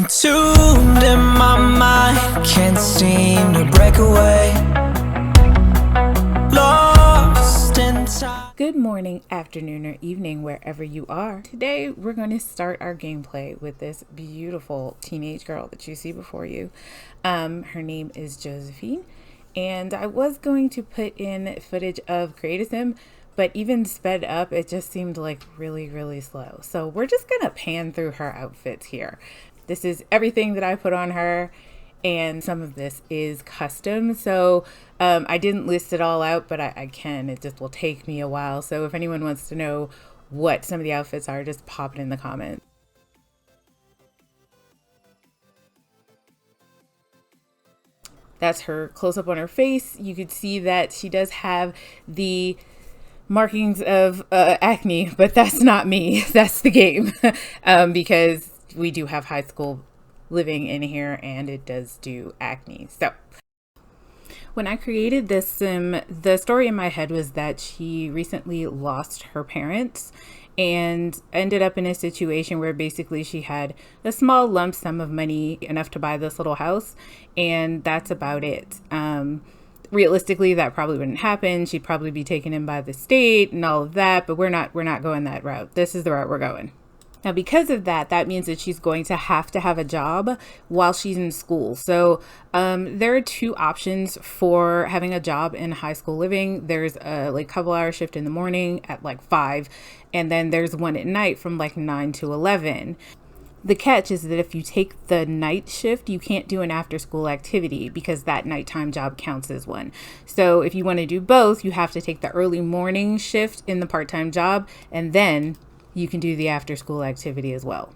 Entombed in my mind, can't seem to break away. Lost in time. Good morning, afternoon, or evening, wherever you are. Today, we're going to start our gameplay with this beautiful teenage girl that you see before you. Her name is Josephine, and I was going to put in footage of Create a Sim, but even sped up, it just seemed like really slow. So we're just going to pan through her outfits here. This is everything that I put on her, and some of this is custom. So I didn't list it all out, but I can. It just will take me a while. So if anyone wants to know what some of the outfits are, just pop it in the comments. That's her close-up on her face. You could see that she does have the markings of acne, but that's not me. That's the game. Because we do have high school living in here, and it does do acne. So when I created this sim, the story in my head was that she recently lost her parents and ended up in a situation where basically she had a small lump sum of money, enough to buy this little house, and that's about it. Realistically, that probably wouldn't happen. She'd probably be taken in by the state and all of that, but we're not going that route. This is the route we're going. Now, because of that, that means that she's going to have a job while she's in school. So there are two options for having a job in high school living. There's a couple hour shift in the morning at 5, and then there's one at night from 9 to 11. The catch is that if you take the night shift, you can't do an after school activity because that nighttime job counts as one. So if you want to do both, you have to take the early morning shift in the part-time job, and then you can do the after school activity as well.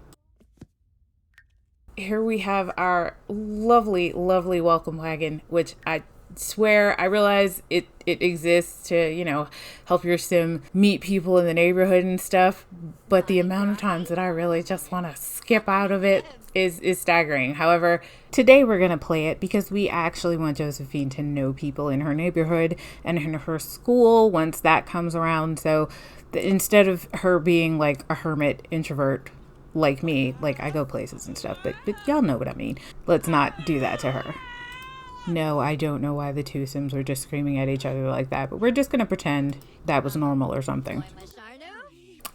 Here we have our lovely welcome wagon, which I swear I realize it exists to, help your sim meet people in the neighborhood and stuff, but the amount of times that I really just want to skip out of it is staggering. However, today we're going to play it because we actually want Josephine to know people in her neighborhood and in her school once that comes around. So instead of her being a hermit introvert like me, I go places and stuff, but y'all know what I mean. Let's not do that to her. No, I don't know why the two Sims were just screaming at each other like that, but we're just going to pretend that was normal or something.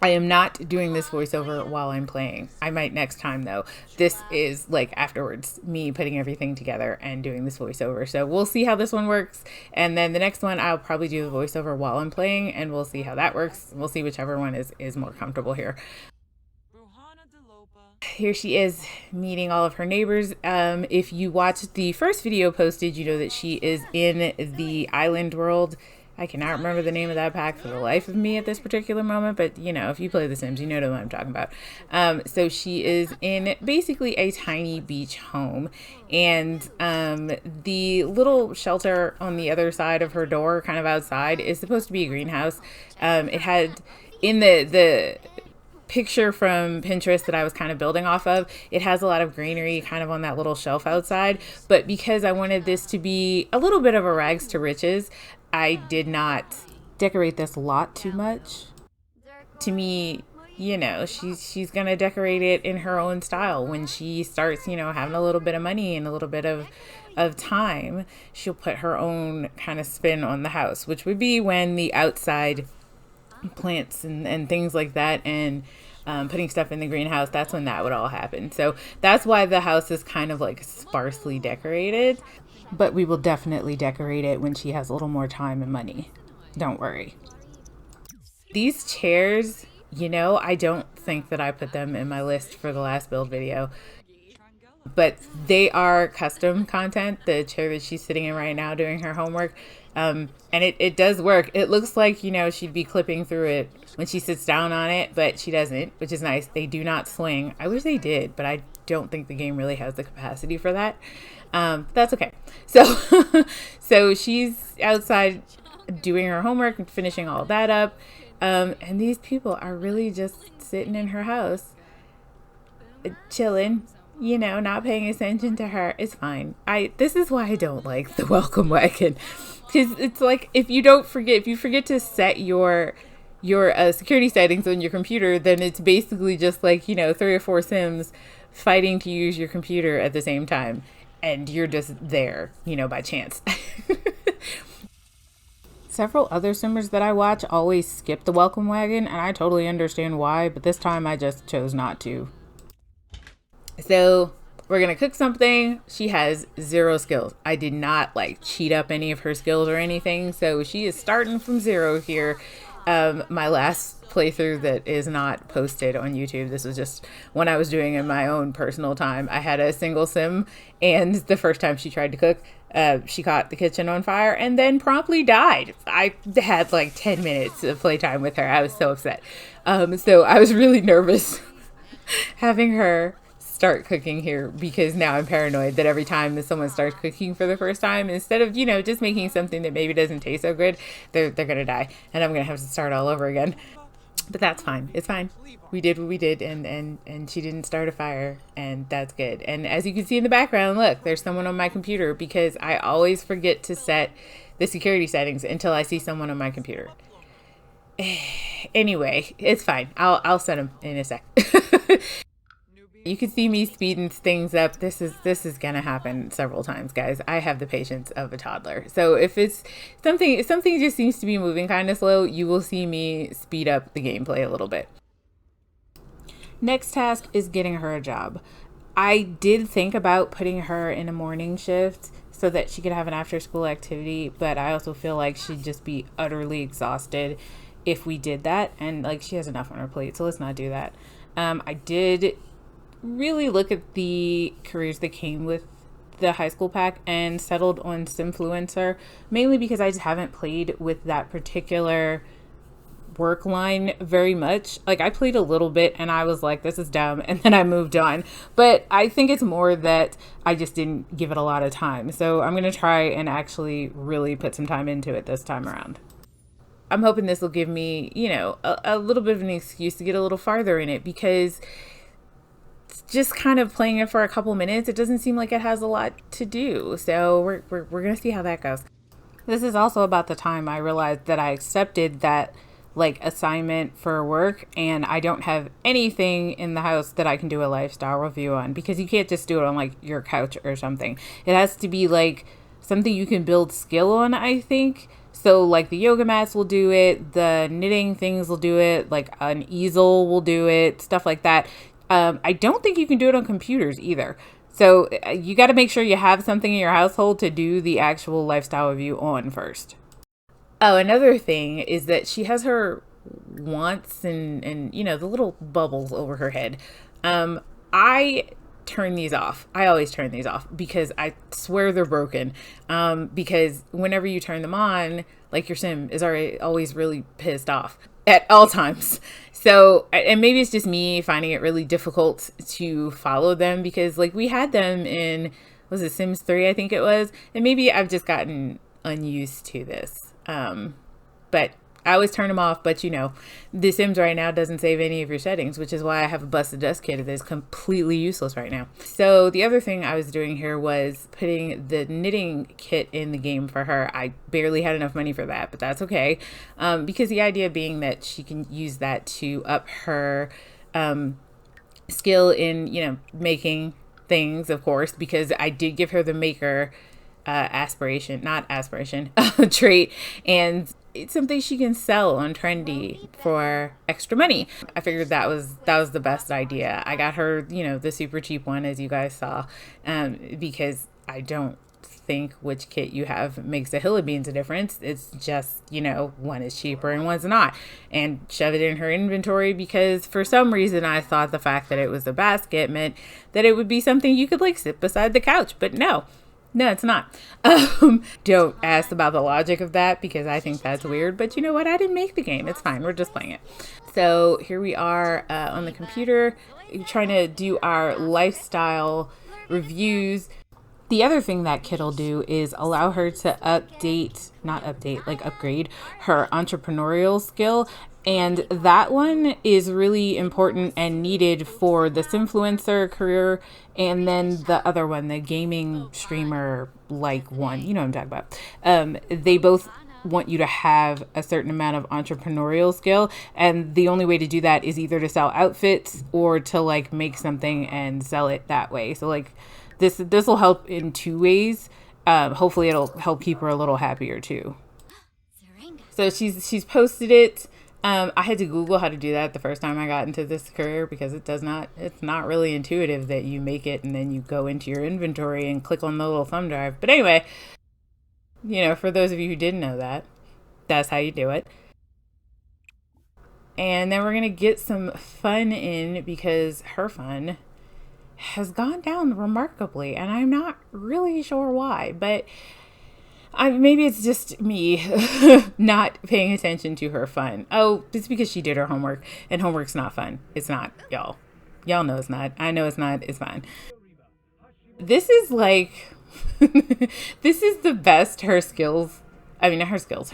I am not doing this voiceover while I'm playing. I might next time, though. This is afterwards, me putting everything together and doing this voiceover. So we'll see how this one works. And then the next one, I'll probably do the voiceover while I'm playing, and we'll see how that works. We'll see whichever one is more comfortable here. Here she is meeting all of her neighbors. If you watched the first video posted, you know that she is in the island world. I cannot remember the name of that pack for the life of me at this particular moment, but if you play The Sims, you know what I'm talking about. So she is in basically a tiny beach home, and the little shelter on the other side of her door, kind of outside, is supposed to be a greenhouse. It had in the picture from Pinterest that I was kind of building off of, it has a lot of greenery kind of on that little shelf outside, but because I wanted this to be a little bit of a rags to riches, I did not decorate this lot too much. To me, she's gonna decorate it in her own style. When she starts, having a little bit of money and a little bit of time, she'll put her own kind of spin on the house, which would be when the outside plants and things like that, and putting stuff in the greenhouse, that's when that would all happen. So that's why the house is kind of sparsely decorated, but we will definitely decorate it when she has a little more time and money. Don't worry. These chairs, I don't think that I put them in my list for the last build video, but they are custom content. The chair that she's sitting in right now doing her homework, and it does work. It looks like, she'd be clipping through it when she sits down on it, but she doesn't, which is nice. They do not swing. I wish they did, but I don't think the game really has the capacity for that. That's okay. So she's outside doing her homework and finishing all that up. And these people are really just sitting in her house, chilling, not paying attention to her. It's fine. This is why I don't like the welcome wagon. Because it's if you forget to set your security settings on your computer, then it's basically just 3 or 4 Sims fighting to use your computer at the same time, and you're just there, by chance. Several other Simmers that I watch always skip the welcome wagon, and I totally understand why, but this time I just chose not to. So we're gonna cook something. She has 0 skills. I did not cheat up any of her skills or anything, so she is starting from 0 here. My last playthrough that is not posted on YouTube, this was just when I was doing in my own personal time. I had a single sim, and the first time she tried to cook, she caught the kitchen on fire and then promptly died. I had 10 minutes of playtime with her. I was so upset. So I was really nervous having her start cooking here, because now I'm paranoid that every time that someone starts cooking for the first time, instead of just making something that maybe doesn't taste so good, they're gonna die, and I'm gonna have to start all over again. But that's fine. It's fine. We did what we did, and she didn't start a fire, and that's good. And as you can see in the background, look, there's someone on my computer, because I always forget to set the security settings until I see someone on my computer. Anyway, it's fine. I'll set them in a sec. You can see me speeding things up. This is gonna happen several times, guys. I have the patience of a toddler. So if it's something just seems to be moving kind of slow, you will see me speed up the gameplay a little bit. Next task is getting her a job. I did think about putting her in a morning shift so that she could have an after school activity, but I also feel like she'd just be utterly exhausted if we did that, and she has enough on her plate, so let's not do that. I did really look at the careers that came with the high school pack and settled on Simfluencer, mainly because I just haven't played with that particular work line very much. I played a little bit and I was like, this is dumb, and then I moved on. But I think it's more that I just didn't give it a lot of time. So I'm gonna try and actually really put some time into it this time around. I'm hoping this will give me, a little bit of an excuse to get a little farther in it, because just kind of playing it for a couple minutes, it doesn't seem like it has a lot to do. So we're gonna see how that goes. This is also about the time I realized that I accepted that assignment for work, and I don't have anything in the house that I can do a lifestyle review on, because you can't just do it on your couch or something. It has to be something you can build skill on, I think. So the yoga mats will do it, the knitting things will do it, an easel will do it, stuff like that. I don't think you can do it on computers either. So you got to make sure you have something in your household to do the actual lifestyle review on first. Oh, another thing is that she has her wants and the little bubbles over her head. I turn these off. I always turn these off, because I swear they're broken. Because whenever you turn them on, your sim is always really pissed off at all times. So, and maybe it's just me finding it really difficult to follow them, because we had them in, was it Sims 3, I think it was, and maybe I've just gotten unused to this. But I always turn them off, but The Sims right now doesn't save any of your settings, which is why I have a busted dust kit that is completely useless right now. So the other thing I was doing here was putting the knitting kit in the game for her. I barely had enough money for that, but that's okay. Because the idea being that she can use that to up her skill in, making things, of course, because I did give her the maker trait, and it's something she can sell on Trendy for extra money. I figured that was the best idea. I got her, the super cheap one, as you guys saw, because I don't think which kit you have makes a hill of beans a difference. It's just, one is cheaper and one's not. And shove it in her inventory, because for some reason I thought the fact that it was a basket meant that it would be something you could sit beside the couch, but no, it's not. Don't ask about the logic of that, because I think that's weird. But you know what? I didn't make the game. It's fine. We're just playing it. So here we are on the computer trying to do our lifestyle reviews. The other thing that kit will do is allow her to upgrade her entrepreneurial skill. And that one is really important and needed for the Simfluencer career, and then the other one, the gaming streamer one, you know what I'm talking about. They both want you to have a certain amount of entrepreneurial skill, and the only way to do that is either to sell outfits or to like make something and sell it that way. So like this will help in two ways. Hopefully it'll help keep her a little happier too. So she's posted it. I had to Google how to do that the first time I got into this career, because it's not really intuitive that you make it and then you go into your inventory and click on the little thumb drive. But anyway, for those of you who didn't know that, that's how you do it. And then we're going to get some fun in, because her fun has gone down remarkably, and I'm not really sure why, but maybe it's just me not paying attention to her fun. Oh, it's because she did her homework, and homework's not fun. It's not, y'all. Y'all know it's not. I know it's not. It's fine. This is like, this is the best her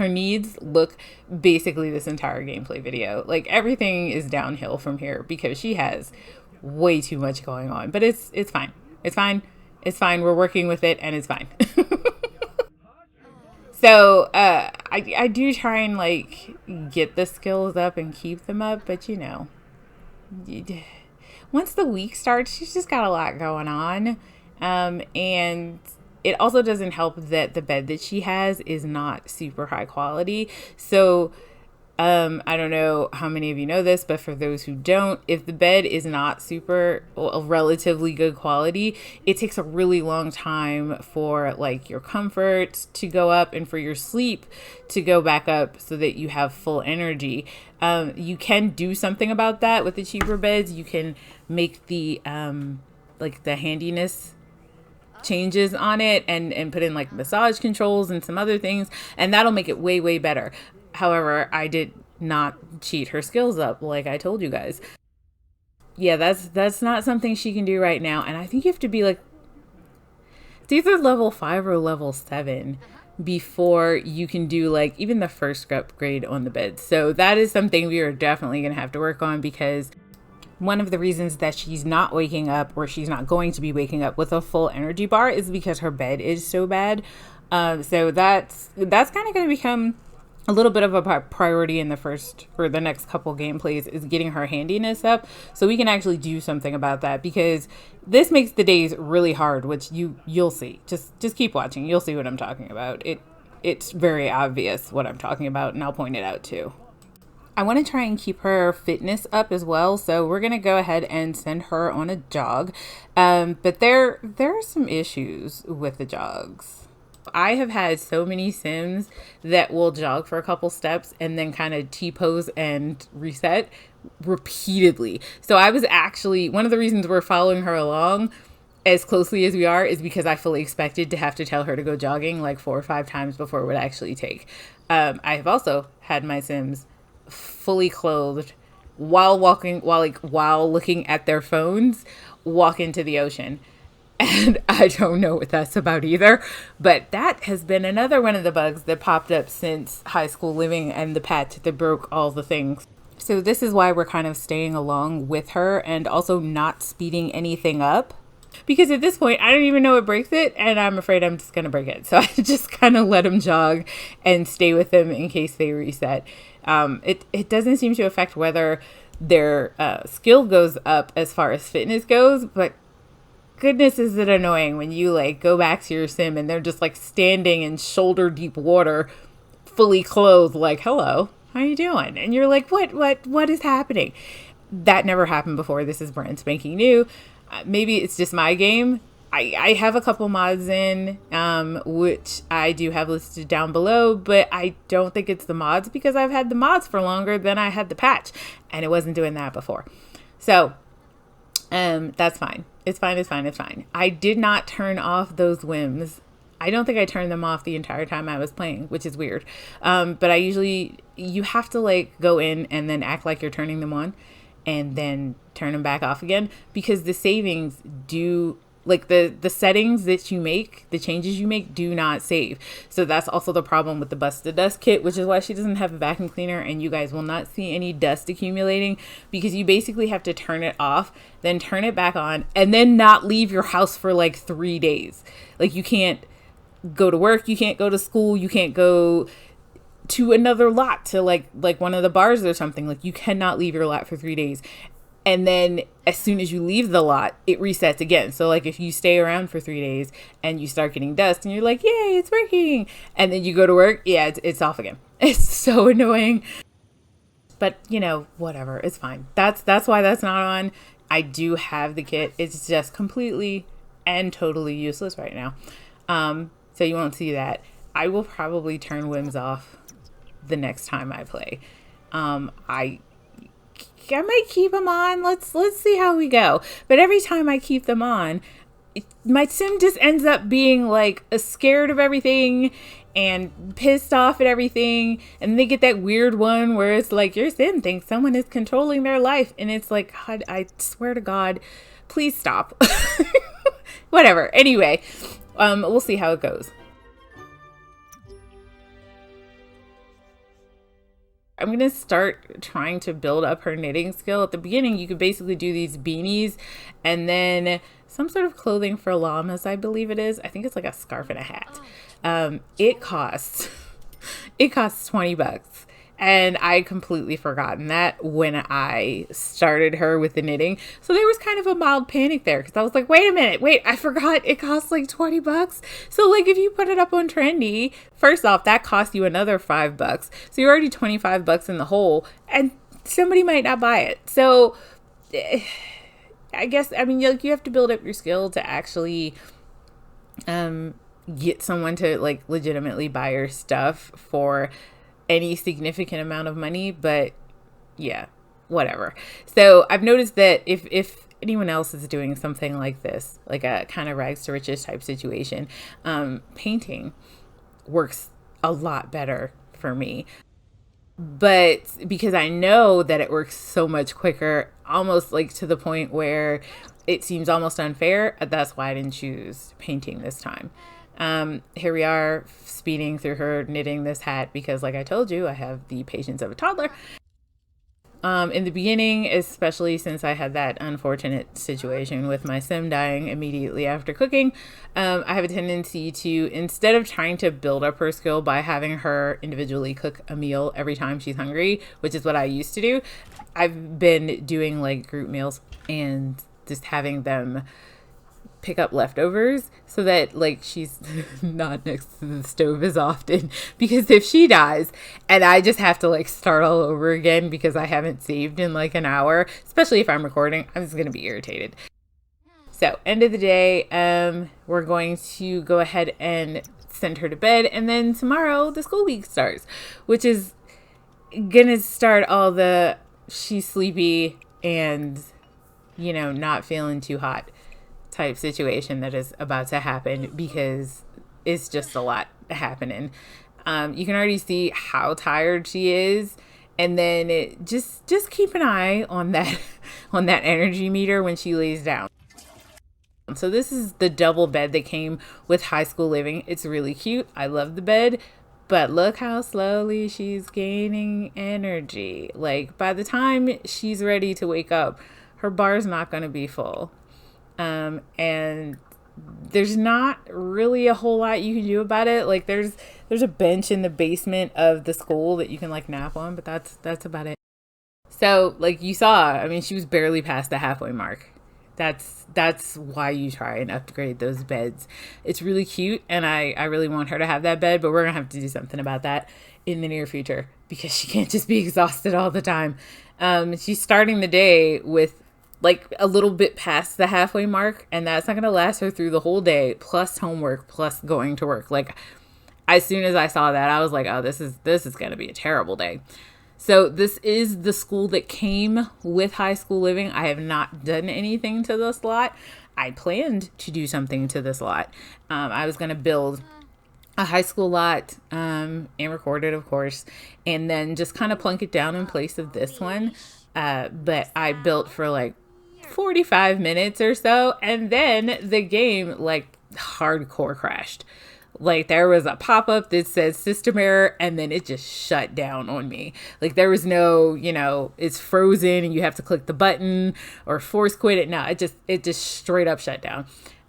needs look basically this entire gameplay video. Like, everything is downhill from here because she has way too much going on. But it's fine. It's fine. It's fine. We're working with it, and it's fine. So I do try and like get the skills up and keep them up, but once the week starts, she's just got a lot going on, and it also doesn't help that the bed that she has is not super high quality. So I don't know how many of you know this, but for those who don't, if the bed is not relatively good quality, it takes a really long time for like your comfort to go up and for your sleep to go back up so that you have full energy. You can do something about that with the cheaper beds. You can make the the handiness changes on it and put in like massage controls and some other things, and that'll make it way, way better. However, I did not cheat her skills up like I told you guys. Yeah, that's not something she can do right now. And I think you have to be like, it's either level 5 or level 7 before you can do like even the first upgrade on the bed. So that is something we are definitely going to have to work on, because one of the reasons that she's not waking up, or she's not going to be waking up with a full energy bar, is because her bed is so bad. So that's kind of going to become a little bit of a priority in the next couple gameplays, is getting her handiness up so we can actually do something about that, because this makes the days really hard, which you'll see. Just keep watching. You'll see what I'm talking about. It's very obvious what I'm talking about, and I'll point it out too. I want to try and keep her fitness up as well, so we're going to go ahead and send her on a jog. But there are some issues with the jogs. I have had so many Sims that will jog for a couple steps and then kind of T-pose and reset repeatedly. So I was actually, one of the reasons we're following her along as closely as we are is because I fully expected to have to tell her to go jogging like 4 or 5 times before it would actually take. I have also had my Sims fully clothed while looking at their phones walk into the ocean. And I don't know what that's about either, but that has been another one of the bugs that popped up since high school living and the patch that broke all the things. So this is why we're kind of staying along with her and also not speeding anything up, because at this point I don't even know what breaks it, and I'm afraid I'm just going to break it. So I just kind of let them jog and stay with them in case they reset. It doesn't seem to affect whether their skill goes up as far as fitness goes, but goodness, is it annoying when you like go back to your sim and they're just like standing in shoulder deep water, fully clothed, like, hello, how you doing? And you're like, what is happening? That never happened before. This is brand spanking new. Maybe it's just my game. I have a couple mods in, which I do have listed down below, but I don't think it's the mods, because I've had the mods for longer than I had the patch, and it wasn't doing that before. So that's fine. It's fine. I did not turn off those whims. I don't think I turned them off the entire time I was playing, which is weird. But you have to like go in and then act like you're turning them on and then turn them back off again, because the savings do, like the settings that you make, the changes you make do not save. So that's also the problem with the Busted Dust kit, which is why she doesn't have a vacuum cleaner, and you guys will not see any dust accumulating, because you basically have to turn it off, then turn it back on, and then not leave your house for like 3 days. Like, you can't go to work, you can't go to school, you can't go to another lot, to like one of the bars or something. Like, you cannot leave your lot for 3 days. And then as soon as you leave the lot, it resets again. So like, if you stay around for 3 days and you start getting dust and you're like, yay, it's working, and then you go to work, yeah, it's off again. It's so annoying. But, you know, whatever, it's fine. That's why that's not on. I do have the kit. It's just completely and totally useless right now. So you won't see that. I will probably turn whims off the next time I play. I might keep them on. Let's see how we go. But every time I keep them on, my sim just ends up being like scared of everything and pissed off at everything. And they get that weird one where it's like, your sim thinks someone is controlling their life. And it's like, God, I swear to God, please stop. Whatever. Anyway, we'll see how it goes. I'm going to start trying to build up her knitting skill. At the beginning, you could basically do these beanies and then some sort of clothing for llamas, I believe it is. I think it's like a scarf and a hat. It costs $20. And I completely forgotten that when I started her with the knitting. So there was kind of a mild panic there because I was like, wait a minute, I forgot it costs like $20. So like, if you put it up on Trendy, first off, that costs you another $5. So you're already $25 in the hole, and somebody might not buy it. So I guess, I mean, you have to build up your skill to actually get someone to like legitimately buy your stuff for any significant amount of money. But yeah, whatever. So I've noticed that if anyone else is doing something like this, like a kind of rags to riches type situation, painting works a lot better for me. But because I know that it works so much quicker, almost like to the point where it seems almost unfair, that's why I didn't choose painting this time. Here we are speeding through her knitting this hat because, like I told you, I have the patience of a toddler. In the beginning, especially since I had that unfortunate situation with my sim dying immediately after cooking, I have a tendency to, instead of trying to build up her skill by having her individually cook a meal every time she's hungry, which is what I used to do, I've been doing like group meals and just having them pick up leftovers so that like she's not next to the stove as often, because if she dies and I just have to like start all over again because I haven't saved in like an hour, especially if I'm recording, I'm just gonna be irritated. So end of the day, we're going to go ahead and send her to bed, and then tomorrow the school week starts, which is gonna start all the she's sleepy and, you know, not feeling too hot type situation that is about to happen, because it's just a lot happening. You can already see how tired she is, and then just keep an eye on that energy meter when she lays down. So this is the double bed that came with High School Living. It's really cute. I love the bed, but look how slowly she's gaining energy. Like, by the time she's ready to wake up, her bar's not going to be full. And there's not really a whole lot you can do about it. Like, there's a bench in the basement of the school that you can like nap on, but that's about it. So like you saw, I mean, she was barely past the halfway mark. That's why you try and upgrade those beds. It's really cute, and I really want her to have that bed, but we're gonna have to do something about that in the near future because she can't just be exhausted all the time. She's starting the day with like a little bit past the halfway mark, and that's not going to last her through the whole day, plus homework, plus going to work. Like, as soon as I saw that, I was like, oh, this is going to be a terrible day. So this is the school that came with High School Living. I have not done anything to this lot. I planned to do something to this lot. I was going to build a high school lot and record it, of course, and then just kind of plunk it down in place of this one. But I built for like 45 minutes or so, and then the game like hardcore crashed. Like, there was a pop-up that says system error, and then it just shut down on me. Like, there was no, you know, it's frozen and you have to click the button or force quit it. No, it just straight up shut down.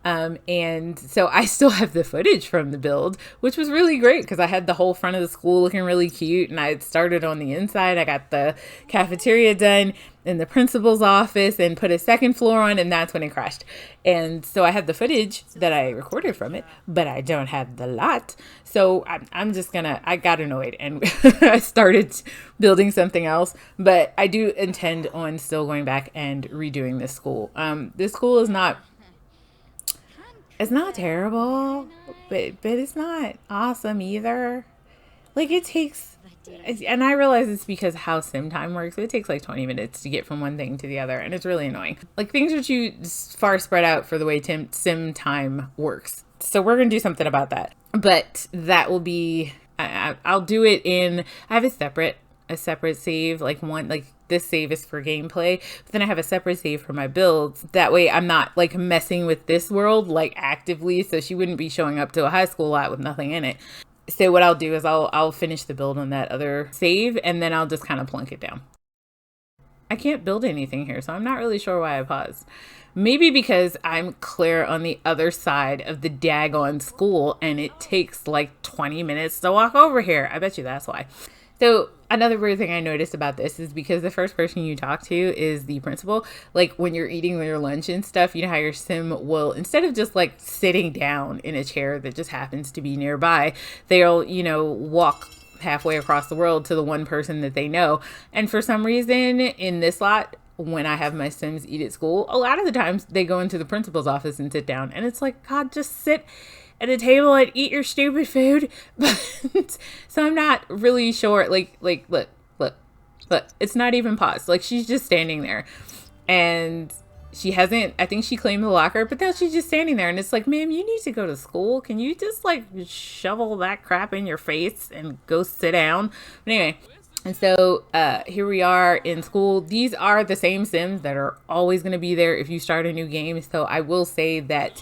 And so I still have the footage from the build, which was really great because I had the whole front of the school looking really cute, and I had started on the inside. I got the cafeteria done in the principal's office and put a second floor on, and that's when it crashed. And so I had the footage that I recorded from it, but I don't have the lot. So I got annoyed and I started building something else, but I do intend on still going back and redoing this school. This school is not, it's not terrible, but it's not awesome either. Like it takes, and I realize it's because how sim time works. It takes like 20 minutes to get from one thing to the other, and it's really annoying. Like things are too far spread out for the way sim time works. So we're gonna do something about that. But that will be, I'll do it in. I have a separate save, like one, like this save is for gameplay, but then I have a separate save for my builds. That way I'm not like messing with this world like actively, so she wouldn't be showing up to a high school lot with nothing in it. So what I'll do is I'll finish the build on that other save, and then I'll just kind of plunk it down. I can't build anything here, so I'm not really sure why I paused. Maybe because I'm clear on the other side of the daggone school and it takes like 20 minutes to walk over here. I bet you that's why. So another weird thing I noticed about this is because the first person you talk to is the principal. Like when you're eating your lunch and stuff, you know how your sim will, instead of just like sitting down in a chair that just happens to be nearby, they'll, walk halfway across the world to the one person that they know. And for some reason in this lot, when I have my sims eat at school, a lot of the times they go into the principal's office and sit down. And it's like, God, just sit at a table and eat your stupid food. But so I'm not really sure. Like, look, it's not even paused. Like she's just standing there, and she hasn't, I think she claimed the locker, but now she's just standing there, and it's like, ma'am, you need to go to school. Can you just like shovel that crap in your face and go sit down? But anyway, and so here we are in school. These are the same sims that are always going to be there if you start a new game. So I will say that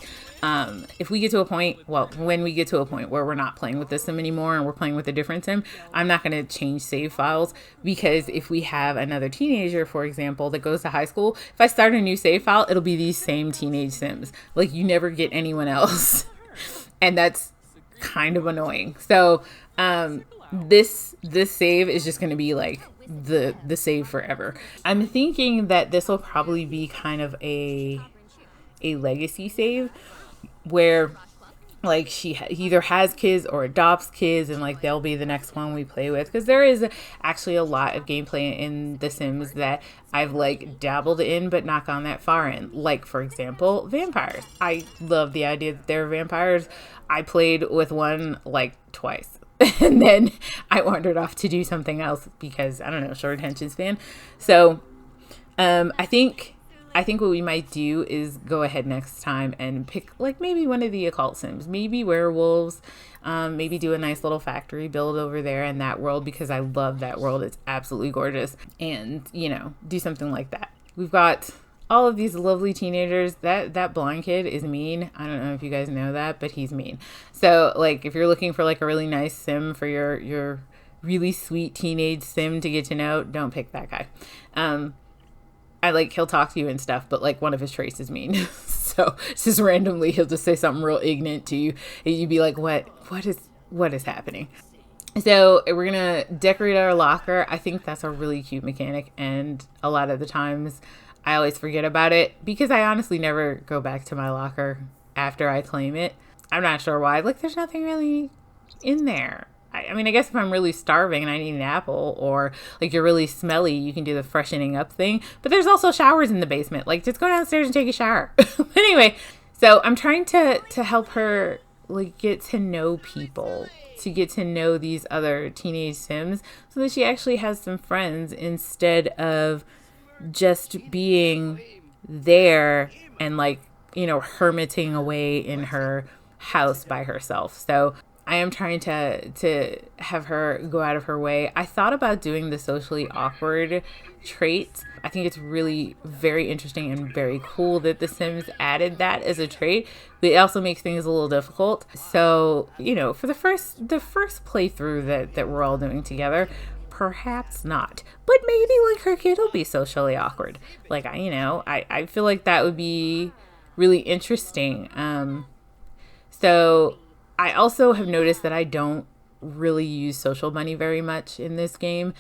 if we get to a point, when we get to a point where we're not playing with this sim anymore and we're playing with a different sim, I'm not going to change save files, because if we have another teenager, for example, that goes to high school, if I start a new save file, it'll be these same teenage sims. Like you never get anyone else. And that's kind of annoying. So this save is just going to be like the save forever. I'm thinking that this will probably be kind of a legacy save, where like she either has kids or adopts kids, and like they'll be the next one we play with, because there is actually a lot of gameplay in The Sims that I've like dabbled in but not gone that far in. Like for example, vampires. I love the idea that they're vampires. I played with one like twice and then I wandered off to do something else because I don't know, short attention span. So I think what we might do is go ahead next time and pick like maybe one of the occult sims, maybe werewolves, maybe do a nice little factory build over there in that world, because I love that world. It's absolutely gorgeous. And, do something like that. We've got all of these lovely teenagers. That blonde kid is mean. I don't know if you guys know that, but he's mean. So like if you're looking for like a really nice sim for your really sweet teenage sim to get to know, don't pick that guy. He'll talk to you and stuff, but like one of his traits is mean. So just randomly he'll just say something real ignorant to you and you'd be like, what is happening? So we're gonna decorate our locker. I think that's a really cute mechanic, and a lot of the times I always forget about it because I honestly never go back to my locker after I claim it. I'm not sure why. Like there's nothing really in there. I mean, I guess if I'm really starving and I need an apple, or like you're really smelly, you can do the freshening up thing. But there's also showers in the basement. Like just go downstairs and take a shower. Anyway, so I'm trying to help her like get to know people, to get to know these other teenage sims, so that she actually has some friends instead of just being there and like, hermiting away in her house by herself. So I am trying to have her go out of her way. I thought about doing the socially awkward trait. I think it's really very interesting and very cool that The Sims added that as a trait, but it also makes things a little difficult. So, for the first playthrough that we're all doing together, perhaps not. But maybe like her kid will be socially awkward. Like I feel like that would be really interesting. So I also have noticed that I don't really use social money very much in this game.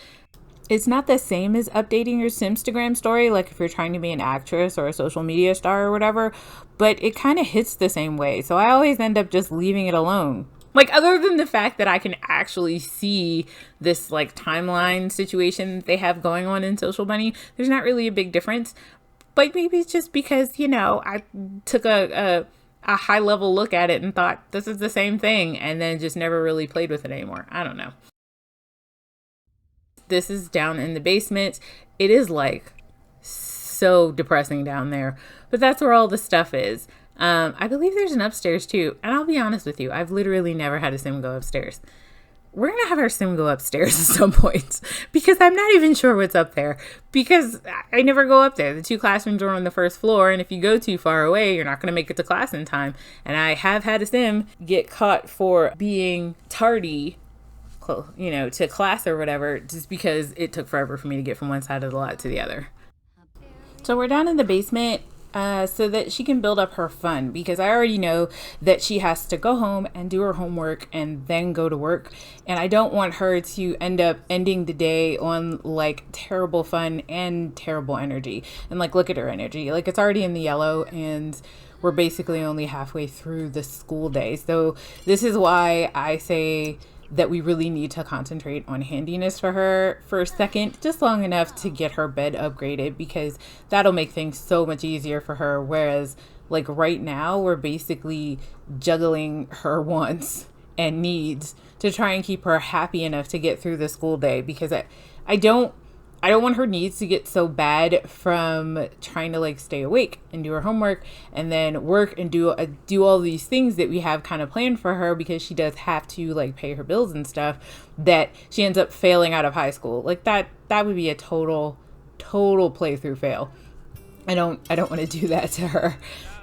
It's not the same as updating your Simstagram story, like if you're trying to be an actress or a social media star or whatever, but it kind of hits the same way. So I always end up just leaving it alone. Like, other than the fact that I can actually see this like timeline situation they have going on in social money, there's not really a big difference. But maybe it's just because, I took a high level look at it and thought this is the same thing, and then just never really played with it anymore. I don't know. This is down in the basement. It is like so depressing down there, but that's where all the stuff is. I believe there's an upstairs too, and I'll be honest with you, I've literally never had a sim go upstairs. We're gonna have our sim go upstairs at some point because I'm not even sure what's up there, because I never go up there. The 2 classrooms are on the first floor, and if you go too far away, you're not gonna make it to class in time. And I have had a sim get caught for being tardy, to class or whatever, just because it took forever for me to get from one side of the lot to the other. So we're down in the basement so that she can build up her fun, because I already know that she has to go home and do her homework and then go to work. And I don't want her to end up ending the day on like terrible fun and terrible energy. And like, look at her energy. Like, it's already in the yellow, and we're basically only halfway through the school day. So this is why I say that we really need to concentrate on handiness for her for a second, just long enough to get her bed upgraded, because that'll make things so much easier for her. Whereas like right now, we're basically juggling her wants and needs to try and keep her happy enough to get through the school day, because I don't want her needs to get so bad from trying to like stay awake and do her homework and then work and do all these things that we have kind of planned for her, because she does have to like pay her bills and stuff, that she ends up failing out of high school. Like that would be a total playthrough fail. I don't want to do that to her.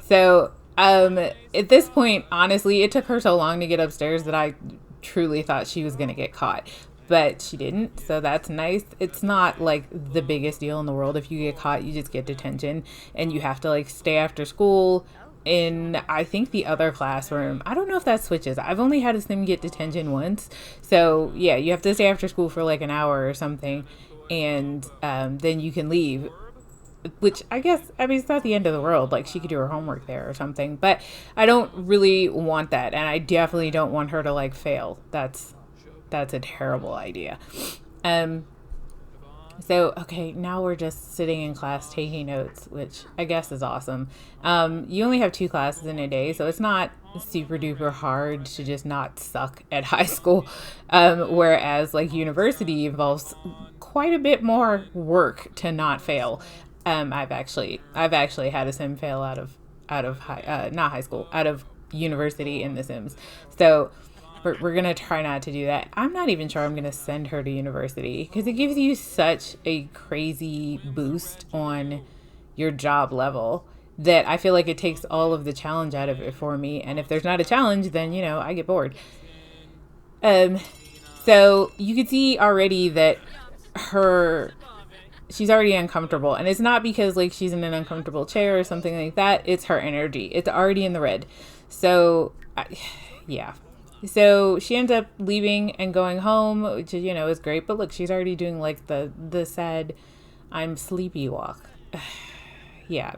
So at this point, honestly, it took her so long to get upstairs that I truly thought she was going to get caught. But she didn't, so that's nice. It's not like the biggest deal in the world. If you get caught, you just get detention, and you have to like stay after school in, I think, the other classroom. I don't know if that switches. I've only had a sim get detention once. So yeah, you have to stay after school for like an hour or something, and then you can leave. Which I guess, it's not the end of the world. Like, she could do her homework there or something. But I don't really want that, and I definitely don't want her to like fail. That's a terrible idea. So, okay, now we're just sitting in class taking notes, which I guess is awesome. You only have 2 classes in a day, so it's not super duper hard to just not suck at high school. Whereas like university involves quite a bit more work to not fail. I've actually had a sim fail out of not high school, out of university in The Sims. So we're going to try not to do that. I'm not even sure I'm going to send her to university, because it gives you such a crazy boost on your job level that I feel like it takes all of the challenge out of it for me. And if there's not a challenge, then, I get bored. So you can see already that she's already uncomfortable, and it's not because like she's in an uncomfortable chair or something like that. It's her energy. It's already in the red. So yeah. So she ends up leaving and going home, which is great. But look, she's already doing like the sad I'm sleepy walk. Yeah,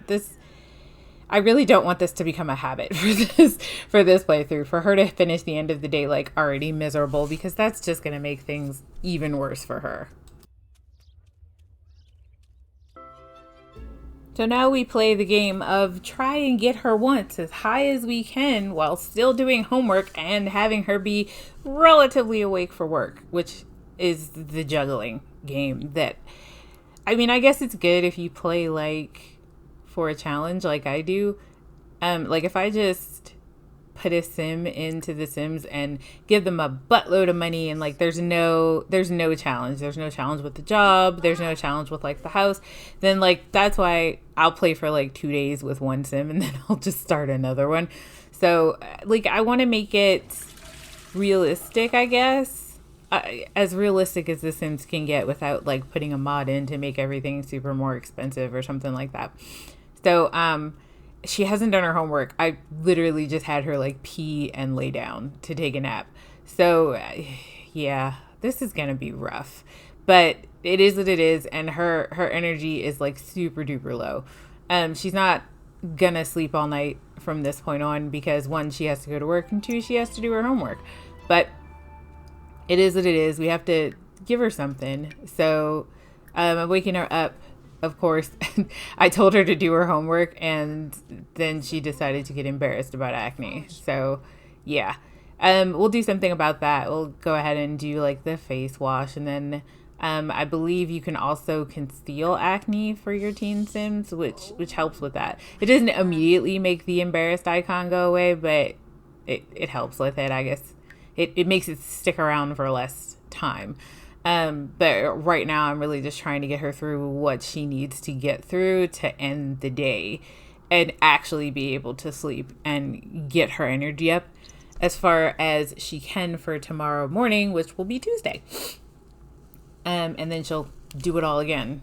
I really don't want this to become a habit for this playthrough, for her to finish the end of the day like already miserable, because that's just going to make things even worse for her. So now we play the game of try and get her wants as high as we can while still doing homework and having her be relatively awake for work, which is the juggling game that, I guess it's good if you play like for a challenge like I do. Like if I just put a sim into The Sims and give them a buttload of money, and like there's no challenge. There's no challenge with the job. There's no challenge with like the house. Then like that's why I'll play for like 2 days with one sim, and then I'll just start another one. So like I want to make it realistic, I guess. As realistic as The Sims can get without like putting a mod in to make everything super more expensive or something like that. So she hasn't done her homework. I literally just had her like pee and lay down to take a nap. So yeah, this is gonna be rough, but it is what it is, and her energy is like super duper low. She's not gonna sleep all night from this point on because one, she has to go to work, and two, she has to do her homework. But it is what it is. We have to give her something. So I'm waking her up. Of course, I told her to do her homework, and then she decided to get embarrassed about acne. So, yeah, we'll do something about that. We'll go ahead and do like the face wash, and then I believe you can also conceal acne for your teen Sims, which helps with that. It doesn't immediately make the embarrassed icon go away, but it helps with it, I guess. It makes it stick around for less time. But right now I'm really just trying to get her through what she needs to get through to end the day and actually be able to sleep and get her energy up as far as she can for tomorrow morning, which will be Tuesday. And then she'll do it all again,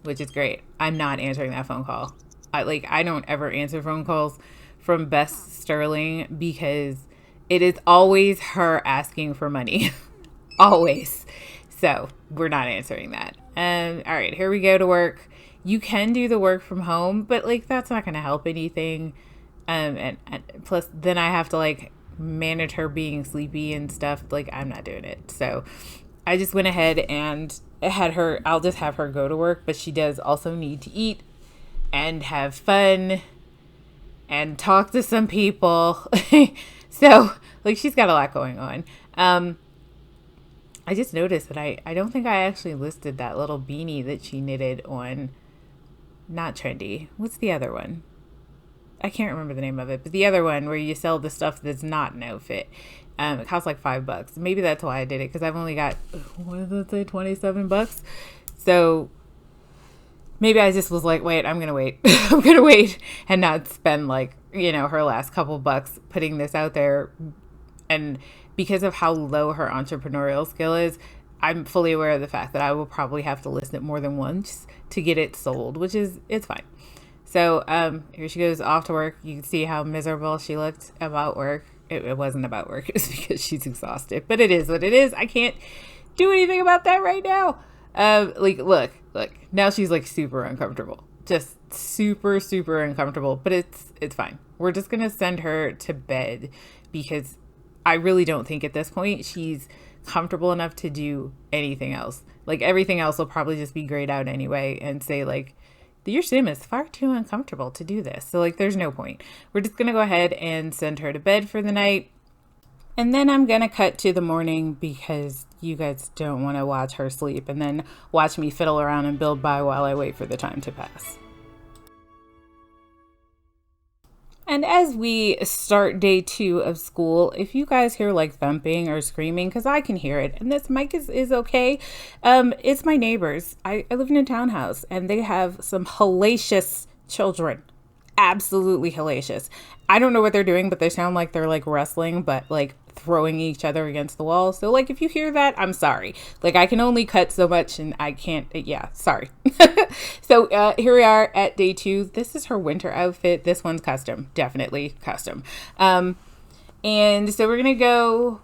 which is great. I'm not answering that phone call. I don't ever answer phone calls from Bess Sterling because it is always her asking for money. Always. So we're not answering that. All right, here we go to work. You can do the work from home, but like that's not going to help anything. And plus then I have to like manage her being sleepy and stuff. Like I'm not doing it. So I just went ahead and I'll just have her go to work, but she does also need to eat and have fun and talk to some people. So like she's got a lot going on. I just noticed that I don't think I actually listed that little beanie that she knitted on Not Trendy. What's the other one? I can't remember the name of it, but the other one where you sell the stuff that's not an outfit. It costs like $5. Maybe that's why I did it, because I've only got, what did it say, $27? So maybe I just was like, wait, I'm going to wait. I'm going to wait and not spend like, her last couple bucks putting this out there. And because of how low her entrepreneurial skill is, I'm fully aware of the fact that I will probably have to list it more than once to get it sold, it's fine. So here she goes off to work. You can see how miserable she looked about work. It wasn't about work. It was because she's exhausted. But it is what it is. I can't do anything about that right now. Look. Now she's like super uncomfortable. Just super, super uncomfortable. But it's fine. We're just going to send her to bed because I really don't think at this point she's comfortable enough to do anything else. Like everything else will probably just be grayed out anyway and say like, your sim is far too uncomfortable to do this. So like there's no point. We're just going to go ahead and send her to bed for the night. And then I'm going to cut to the morning because you guys don't want to watch her sleep and then watch me fiddle around and build by while I wait for the time to pass. And as we start day 2 of school, if you guys hear like thumping or screaming, because I can hear it, and this mic is okay, it's my neighbors. I live in a townhouse, and they have some hellacious children. Absolutely hellacious. I don't know what they're doing, but they sound like they're like wrestling, but like throwing each other against the wall. So like if you hear that, I'm sorry. Like I can only cut so much and I can't, yeah, sorry. So here we are at day 2. This is her winter outfit. This one's custom, definitely custom. And so we're going to go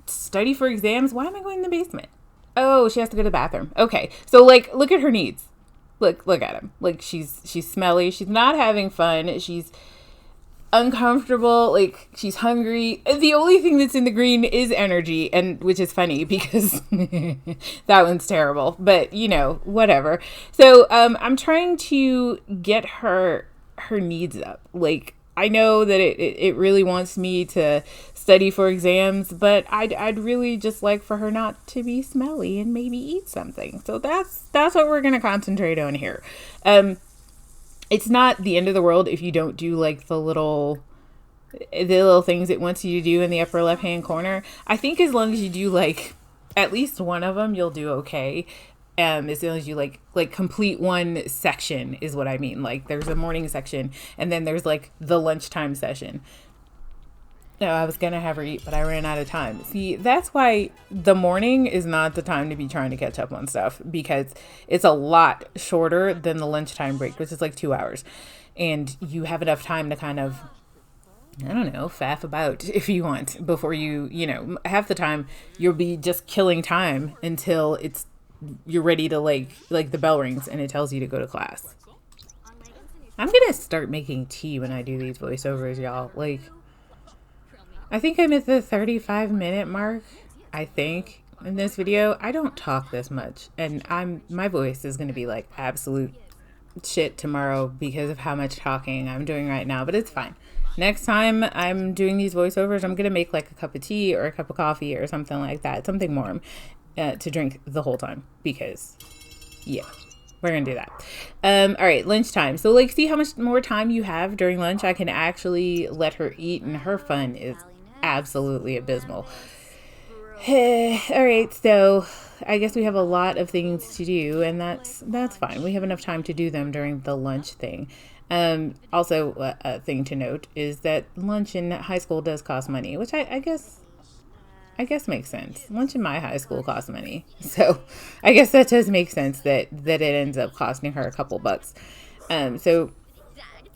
study for exams. Why am I going in the basement? Oh, she has to go to the bathroom. Okay. So like, look at her needs. Look at him. Like she's smelly. She's not having fun. She's uncomfortable. Like she's hungry. The only thing that's in the green is energy, and which is funny because that one's terrible, but whatever. So I'm trying to get her needs up. Like I know that it really wants me to study for exams, but I'd really just like for her not to be smelly and maybe eat something. So that's what we're going to concentrate on here. It's not the end of the world if you don't do like the little things it wants you to do in the upper left hand corner. I think as long as you do like at least one of them, you'll do okay. As long as you like complete one section is what I mean. Like there's a morning section and then there's like the lunchtime session. No, I was going to have her eat, but I ran out of time. See, that's why the morning is not the time to be trying to catch up on stuff because it's a lot shorter than the lunchtime break, which is like 2 hours. and you have enough time to kind of, I don't know, faff about if you want before half the time you'll be just killing time until you're ready to like the bell rings and it tells you to go to class. I'm gonna start making tea when I do these voiceovers, y'all. Like, I think I'm at the 35-minute mark, I think, in this video. I don't talk this much, and my voice is gonna be like absolute shit tomorrow because of how much talking I'm doing right now, but it's fine. Next time I'm doing these voiceovers, I'm gonna make like a cup of tea or a cup of coffee or something like that, something warm to drink the whole time, because yeah, we're gonna do that. All right, lunchtime. So like, see how much more time you have during lunch. I can actually let her eat, and her fun is absolutely abysmal. All right, so I guess we have a lot of things to do, and that's fine. We have enough time to do them during the lunch thing. Also, a thing to note is that lunch in high school does cost money, which I guess makes sense. Lunch in my high school costs money, so I guess that does make sense that it ends up costing her a couple bucks. So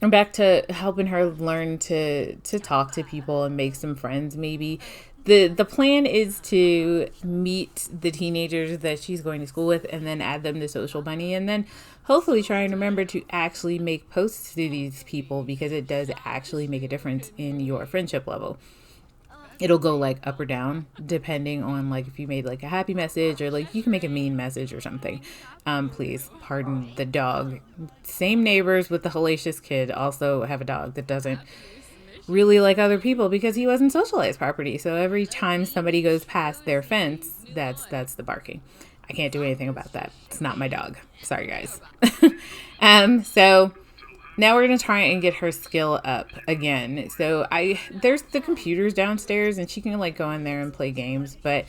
I'm back to helping her learn to talk to people and make some friends. Maybe the plan is to meet the teenagers that she's going to school with and then add them to Social Bunny, and then hopefully try and remember to actually make posts to these people, because it does actually make a difference in your friendship level. It'll go like up or down depending on like if you made like a happy message, or like you can make a mean message or something. Please pardon the dog. Same neighbors with the hellacious kid also have a dog that doesn't really like other people because he wasn't socialized properly. So every time somebody goes past their fence, that's the barking. I can't do anything about that. It's not my dog. Sorry, guys. So now we're going to try and get her skill up again. So there's the computers downstairs, and she can like go in there and play games. But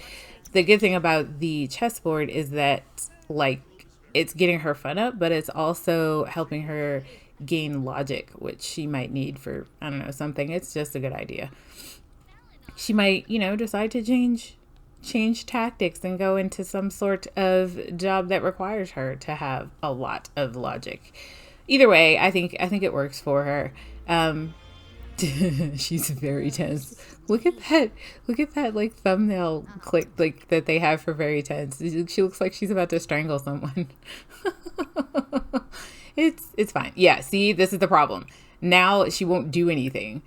the good thing about the chessboard is that like it's getting her fun up, but it's also helping her gain logic, which she might need for, I don't know, something. It's just a good idea. She might, decide to change tactics and go into some sort of job that requires her to have a lot of logic. Either way, I think it works for her. She's very tense. Look at that like thumbnail click like that they have for very tense. She looks like she's about to strangle someone. It's fine. Yeah, see, this is the problem. Now she won't do anything.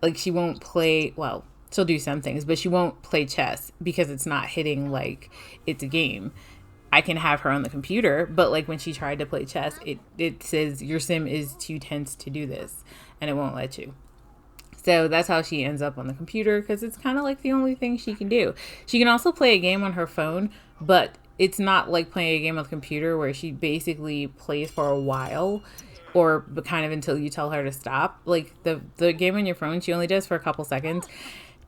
Like, she won't play, well, she'll do some things, but she won't play chess because it's not hitting like it's a game. I can have her on the computer, but like when she tried to play chess, it says your sim is too tense to do this, and it won't let you. So that's how she ends up on the computer, because it's kind of like the only thing she can do. She can also play a game on her phone, but it's not like playing a game on the computer where she basically plays for a while, or kind of until you tell her to stop. Like the game on your phone, she only does for a couple seconds,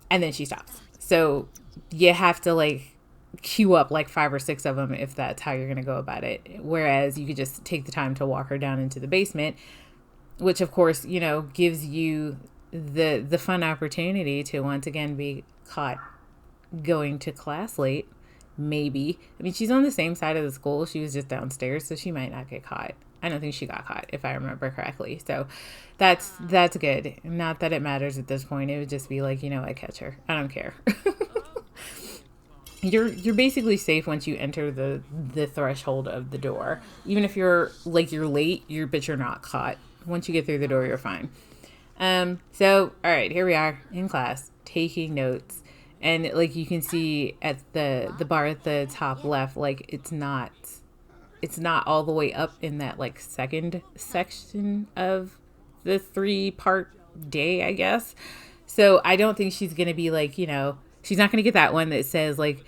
and then she stops. So you have to like queue up like 5 or 6 of them if that's how you're going to go about it. Whereas you could just take the time to walk her down into the basement, which of course, gives you the fun opportunity to once again be caught going to class late. Maybe. I mean, she's on the same side of the school. She was just downstairs, so she might not get caught. I don't think she got caught, if I remember correctly. So that's good. Not that it matters at this point. It would just be like, I catch her. I don't care. You're basically safe once you enter the threshold of the door. Even if you're late, but you're not caught. Once you get through the door, you're fine. So all right, here we are in class taking notes, and like you can see at the bar at the top left, like it's not all the way up in that like second section of the 3-part day, I guess. So I don't think she's gonna be like, she's not gonna get that one that says like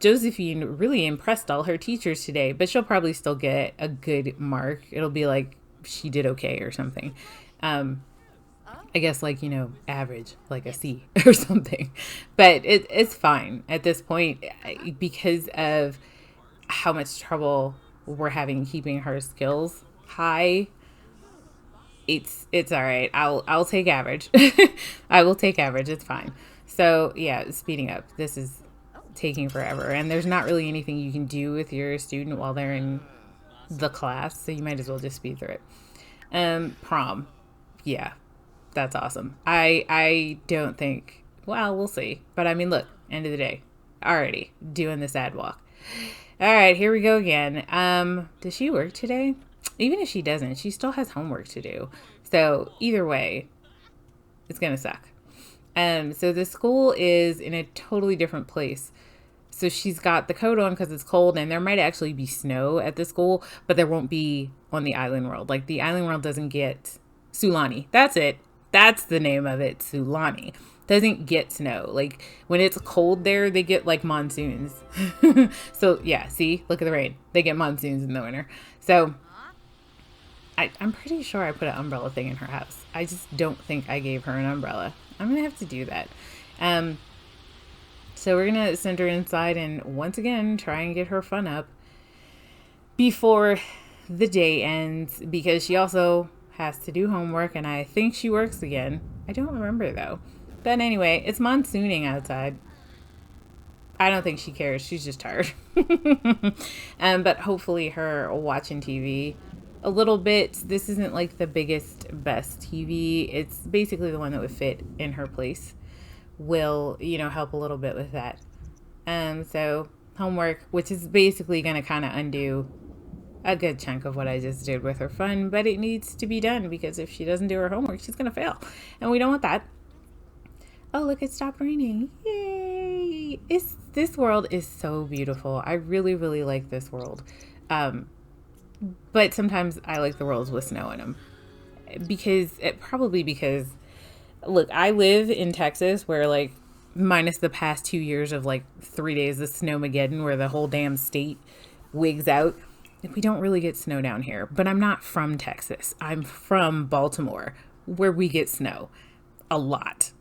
Josephine really impressed all her teachers today, but she'll probably still get a good mark. It'll be like she did okay or something. I guess like, average, like a C or something. But it's fine at this point because of how much trouble we're having keeping her skills high. It's all right. I'll take average. I will take average. It's fine. So yeah, speeding up. This is taking forever, and there's not really anything you can do with your student while they're in the class, so you might as well just speed through it. Prom. Yeah, that's awesome. I don't think, well, we'll see. But I mean, look, end of the day, already doing the sad walk. All right, here we go again. Does she work today? Even if she doesn't, she still has homework to do. So either way, it's gonna suck. So the school is in a totally different place. So she's got the coat on because it's cold, and there might actually be snow at the school, but there won't be on the island world. Like the island world doesn't get Sulani. That's it. That's the name of it. Sulani doesn't get snow. Like when it's cold there, they get like monsoons. So yeah, see, look at the rain. They get monsoons in the winter. So I'm pretty sure I put an umbrella thing in her house. I just don't think I gave her an umbrella. I'm gonna have to do that. So we're gonna send her inside and once again try and get her fun up before the day ends, because she also has to do homework, and I think she works again. I don't remember though. But anyway, it's monsooning outside. I don't think she cares. She's just tired. But hopefully her watching TV a little bit. This isn't like the biggest, best TV. It's basically the one that would fit in her place. Will, help a little bit with that. So homework, which is basically going to kind of undo a good chunk of what I just did with her fun, but it needs to be done because if she doesn't do her homework, she's going to fail. And we don't want that. Oh, look, it stopped raining. Yay. This world is so beautiful. I really, really like this world. But sometimes I like the worlds with snow in them. Because, look, I live in Texas where, like, minus the past 2 years of, like, 3 days of snowmageddon where the whole damn state wigs out. We don't really get snow down here. But I'm not from Texas. I'm from Baltimore, where we get snow a lot.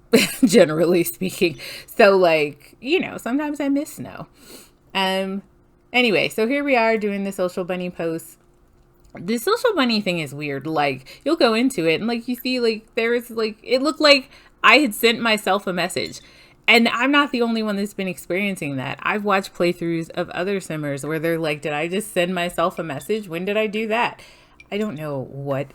Generally speaking. So like, sometimes I miss snow. Anyway, so here we are doing the social bunny post. The social bunny thing is weird. Like, you'll go into it and like you see like there's like it looked like I had sent myself a message. And I'm not the only one that's been experiencing that. I've watched playthroughs of other simmers where they're like, did I just send myself a message? When did I do that? I don't know what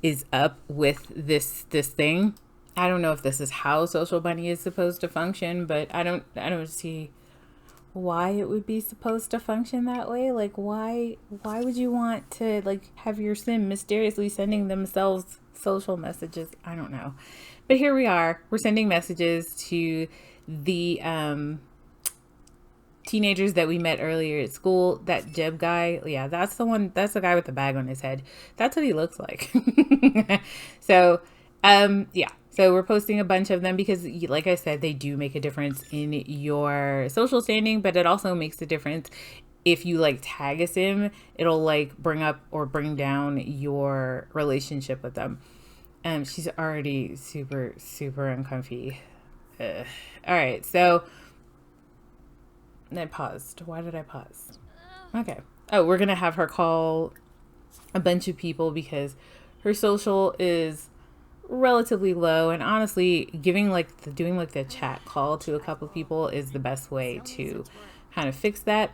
is up with this thing. I don't know if this is how Social Bunny is supposed to function, but I don't see why it would be supposed to function that way. Like, why would you want to like have your sim mysteriously sending themselves social messages? I don't know. But here we are. We're sending messages to the teenagers that we met earlier at school. That Jeb guy, yeah, that's the one. That's the guy with the bag on his head. That's what he looks like. So, yeah. So we're posting a bunch of them because, like I said, they do make a difference in your social standing, but it also makes a difference if you like tag a sim. It'll like bring up or bring down your relationship with them. She's already super, super uncomfy. All right, so I paused. Why did I pause? Okay. Oh, we're gonna have her call a bunch of people because her social is relatively low, and honestly doing the chat call to a couple of people is the best way to kind of fix that.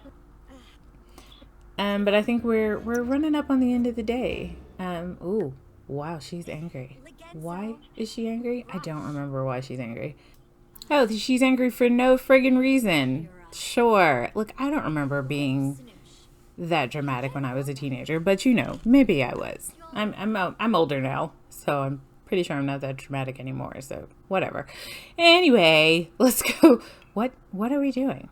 But I think we're running up on the end of the day. Ooh, wow, she's angry. Why is she angry? I don't remember why she's angry. Oh, she's angry for no friggin' reason. Sure. Look, I don't remember being that dramatic when I was a teenager, but maybe I was. I'm older now, so I'm pretty sure I'm not that dramatic anymore, so whatever. Anyway, let's go. What are we doing?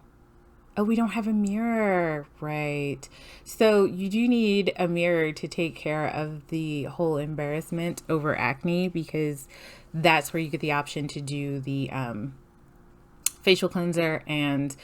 Oh, we don't have a mirror, right? So you do need a mirror to take care of the whole embarrassment over acne, because that's where you get the option to do the facial cleanser and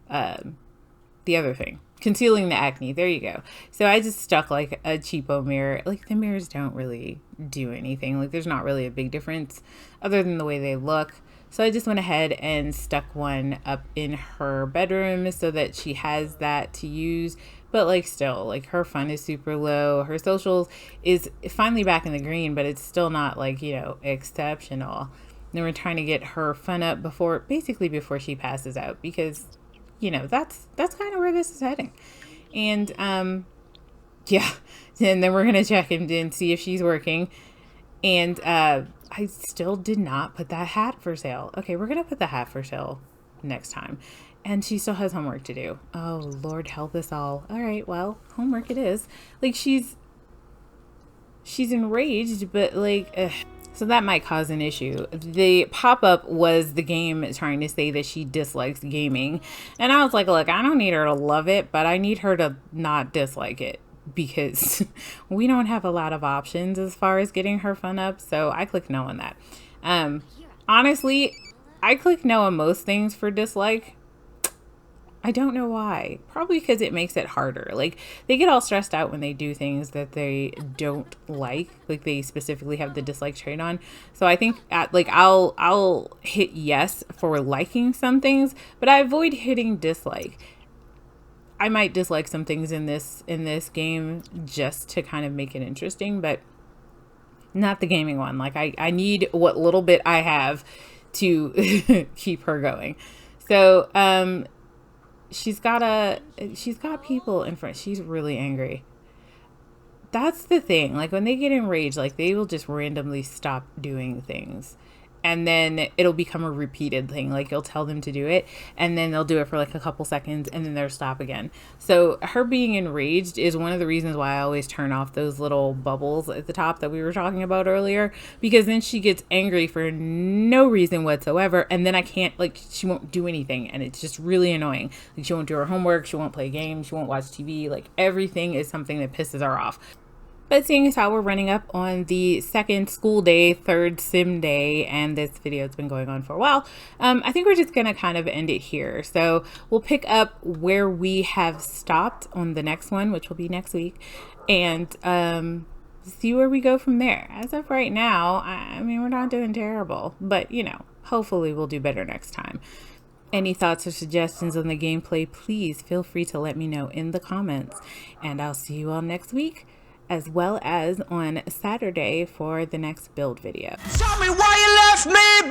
the other thing, concealing the acne. There you go. So I just stuck like a cheapo mirror. Like, the mirrors don't really do anything. Like, there's not really a big difference other than the way they look. So I just went ahead and stuck one up in her bedroom so that she has that to use. But like, still, like, her fun is super low. Her socials is finally back in the green, but it's still not like, exceptional. And we're trying to get her fun up before she passes out, because that's kind of where this is heading. And Yeah. And then we're gonna check and see if she's working. And I still did not put that hat for sale. Okay, we're gonna put the hat for sale next time. And she still has homework to do. Oh, Lord help us all. All right, well, homework it is. Like, she's enraged, but like, ugh. So that might cause an issue. The pop-up was the game trying to say that she dislikes gaming. And I was like, look, I don't need her to love it, but I need her to not dislike it, because we don't have a lot of options as far as getting her fun up. So I click no on that. Honestly, I click no on most things for dislike. I don't know why. Probably because it makes it harder. Like, they get all stressed out when they do things that they don't like they specifically have the dislike trait on. So I think I'll hit yes for liking some things, but I avoid hitting dislike. I might dislike some things in this game just to kind of make it interesting, but not the gaming one. Like, I need what little bit I have to keep her going. So she's got people in front. She's really angry. That's the thing. Like, when they get enraged, like, they will just randomly stop doing things. And then it'll become a repeated thing. Like, you'll tell them to do it, and then they'll do it for like a couple seconds, and then they'll stop again. So her being enraged is one of the reasons why I always turn off those little bubbles at the top that we were talking about earlier, because then she gets angry for no reason whatsoever, and then I can't, like, she won't do anything, and it's just really annoying. Like, she won't do her homework, she won't play games, she won't watch TV. Like, everything is something that pisses her off. But seeing as how we're running up on the second school day, third sim day, and this video has been going on for a while, I think we're just going to kind of end it here. So we'll pick up where we have stopped on the next one, which will be next week, and see where we go from there. As of right now, I mean, we're not doing terrible, but, you know, hopefully we'll do better next time. Any thoughts or suggestions on the gameplay, please feel free to let me know in the comments, and I'll see you all next week, as well as on Saturday for the next build video. Tell me why you left me